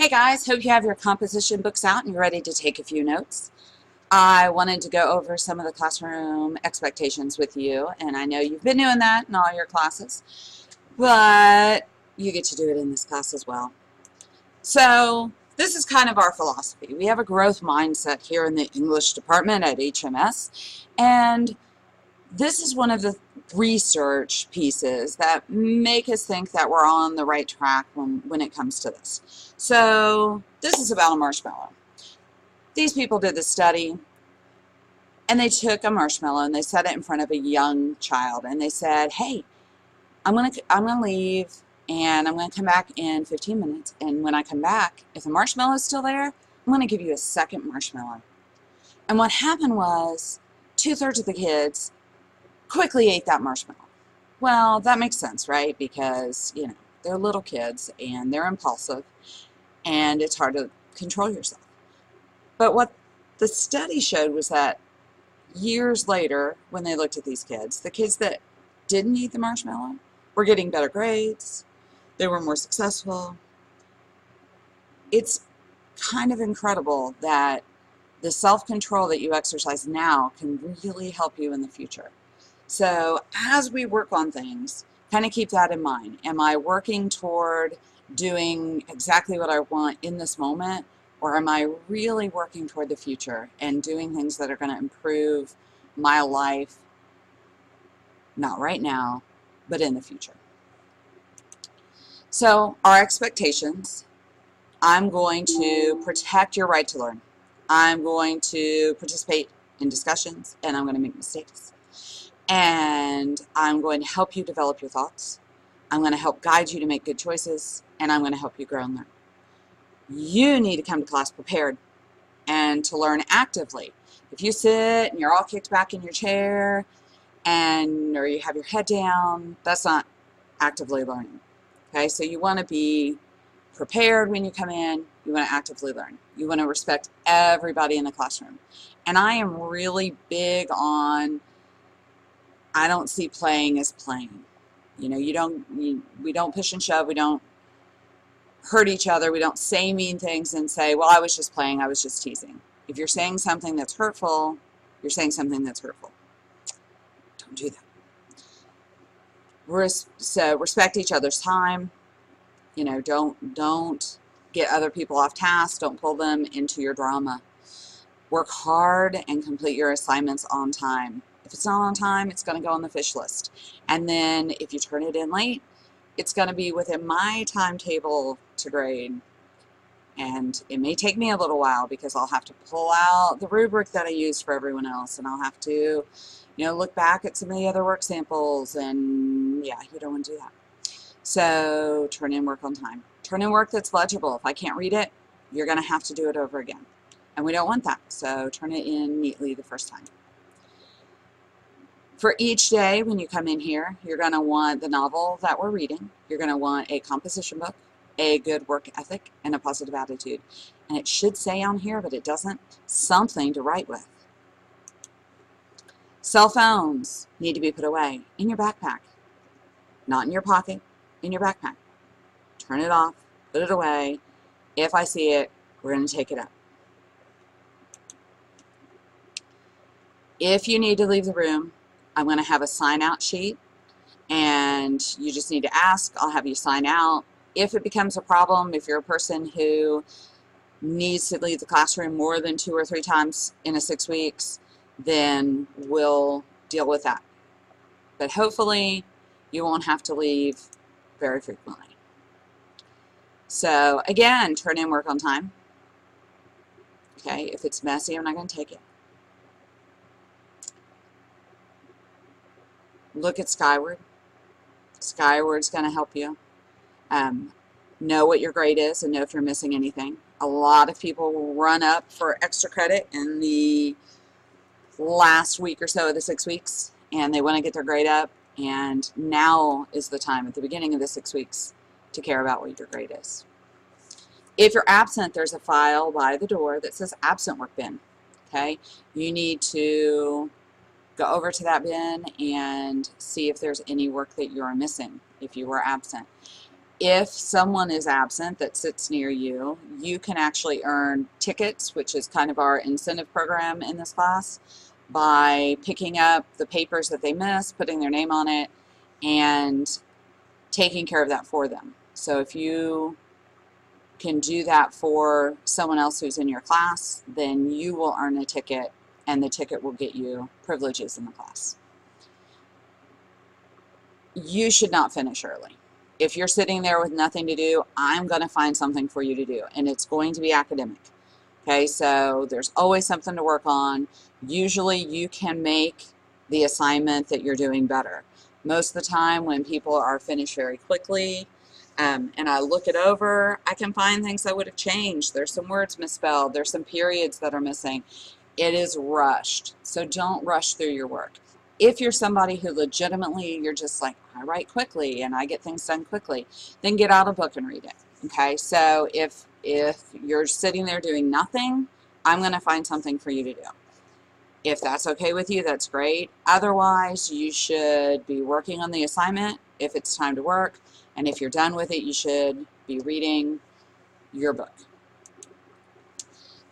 Hey guys, hope you have your composition books out and you're ready to take a few notes. I wanted to go over some of the classroom expectations with you, and I know you've been doing that in all your classes, but you get to do it in this class as well. So this is kind of our philosophy. We have a growth mindset here in the English department at HMS, and this is one of the research pieces that make us think that we're on the right track when it comes to this. So this is about a marshmallow. These people did this study, and they took a marshmallow and they set it in front of a young child, and they said, hey, I'm gonna leave and I'm gonna come back in 15 minutes, and when I come back, if the marshmallow is still there, I'm gonna give you a second marshmallow. And what happened was 2/3 of the kids quickly ate that marshmallow. Well, that makes sense, right? Because, they're little kids and they're impulsive and it's hard to control yourself. But what the study showed was that years later, when they looked at these kids, the kids that didn't eat the marshmallow were getting better grades, they were more successful. It's kind of incredible that the self-control that you exercise now can really help you in the future. So as we work on things, kind of keep that in mind. Am I working toward doing exactly what I want in this moment, or am I really working toward the future and doing things that are going to improve my life, not right now, but in the future? So our expectations: I'm going to protect your right to learn. I'm going to participate in discussions, and I'm going to make mistakes. And I'm going to help you develop your thoughts. I'm going to help guide you to make good choices, and I'm going to help you grow and learn. You need to come to class prepared and to learn actively. If you sit and you're all kicked back in your chair or you have your head down, that's not actively learning. Okay, so you want to be prepared when you come in. You want to actively learn. You want to respect everybody in the classroom. And I am really big on, I don't see playing as playing. We don't push and shove. We don't hurt each other. We don't say mean things and say, well, I was just playing. I was just teasing. If you're saying something that's hurtful, you're saying something that's hurtful. Don't do that. So respect each other's time. Don't get other people off task. Don't pull them into your drama. Work hard and complete your assignments on time. If it's not on time, it's going to go on the fish list. And then if you turn it in late, it's going to be within my timetable to grade. And it may take me a little while because I'll have to pull out the rubric that I used for everyone else, and I'll have to, look back at some of the other work samples, and yeah, you don't want to do that. So turn in work on time. Turn in work that's legible. If I can't read it, you're going to have to do it over again. And we don't want that, so turn it in neatly the first time. For each day when you come in here, you're going to want the novel that we're reading. You're going to want a composition book, a good work ethic, and a positive attitude. And it should say on here, but it doesn't, something to write with. Cell phones need to be put away in your backpack, not in your pocket, in your backpack. Turn it off, put it away. If I see it, we're going to take it up. If you need to leave the room, I'm going to have a sign-out sheet, and you just need to ask. I'll have you sign out. If it becomes a problem, if you're a person who needs to leave the classroom more than 2 or 3 times in a 6 weeks, then we'll deal with that. But hopefully, you won't have to leave very frequently. So again, turn in work on time. Okay, if it's messy, I'm not going to take it. Look at Skyward. Skyward's going to help you. Know what your grade is and know if you're missing anything. A lot of people will run up for extra credit in the last week or so of the 6 weeks, and they want to get their grade up, and now is the time at the beginning of the 6 weeks to care about what your grade is. If you're absent, there's a file by the door that says absent work bin. Okay, you need to go over to that bin and see if there's any work that you're missing if you were absent. If someone is absent that sits near you, you can actually earn tickets, which is kind of our incentive program in this class, by picking up the papers that they missed, putting their name on it, and taking care of that for them. So if you can do that for someone else who's in your class, then you will earn a ticket, and the ticket will get you privileges in the class. You should not finish early. If you're sitting there with nothing to do, I'm going to find something for you to do, and it's going to be academic. Okay, so there's always something to work on. Usually you can make the assignment that you're doing better. Most of the time when people are finished very quickly, and I look it over, I can find things I would have changed. There's some words misspelled. There's some periods that are missing. It is rushed, so don't rush through your work. If you're somebody who legitimately, you're just like, I write quickly and I get things done quickly, then get out a book and read it. Okay, so if you're sitting there doing nothing, I'm going to find something for you to do. If that's okay with you, that's great. Otherwise, you should be working on the assignment if it's time to work, and if you're done with it, you should be reading your book.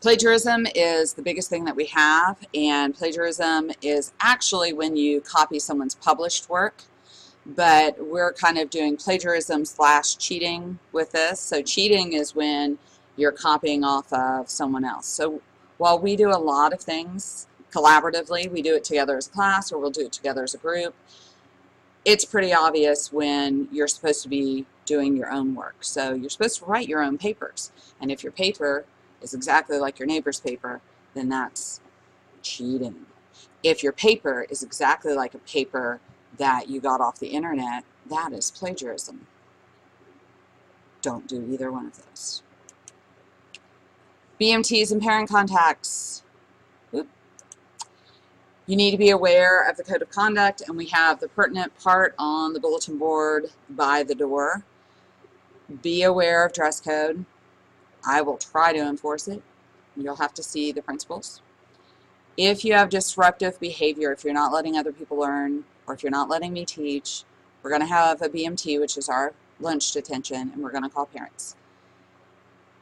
Plagiarism is the biggest thing that we have, and plagiarism is actually when you copy someone's published work, but we're kind of doing plagiarism / cheating with this. So cheating is when you're copying off of someone else. So while we do a lot of things collaboratively, we do it together as a class, or we'll do it together as a group, it's pretty obvious when you're supposed to be doing your own work. So you're supposed to write your own papers, and if your paper is exactly like your neighbor's paper, then that's cheating. If your paper is exactly like a paper that you got off the internet, that is plagiarism. Don't do either one of those. BMTs and parent contacts. Oop. You need to be aware of the code of conduct, and we have the pertinent part on the bulletin board by the door. Be aware of dress code. I will try to enforce it. You'll have to see the principals. If you have disruptive behavior, if you're not letting other people learn, or if you're not letting me teach, we're going to have a BMT, which is our lunch detention, and we're going to call parents.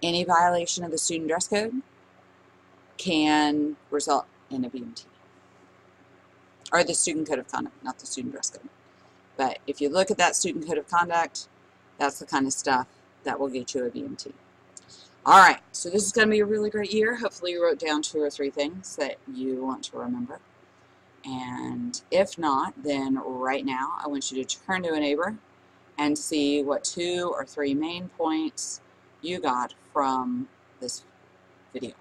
Any violation of the student dress code can result in a BMT. Or the student code of conduct, not the student dress code. But if you look at that student code of conduct, that's the kind of stuff that will get you a BMT. All right, so this is going to be a really great year. Hopefully you wrote down 2 or 3 things that you want to remember. And if not, then right now I want you to turn to a neighbor and see what 2 or 3 main points you got from this video.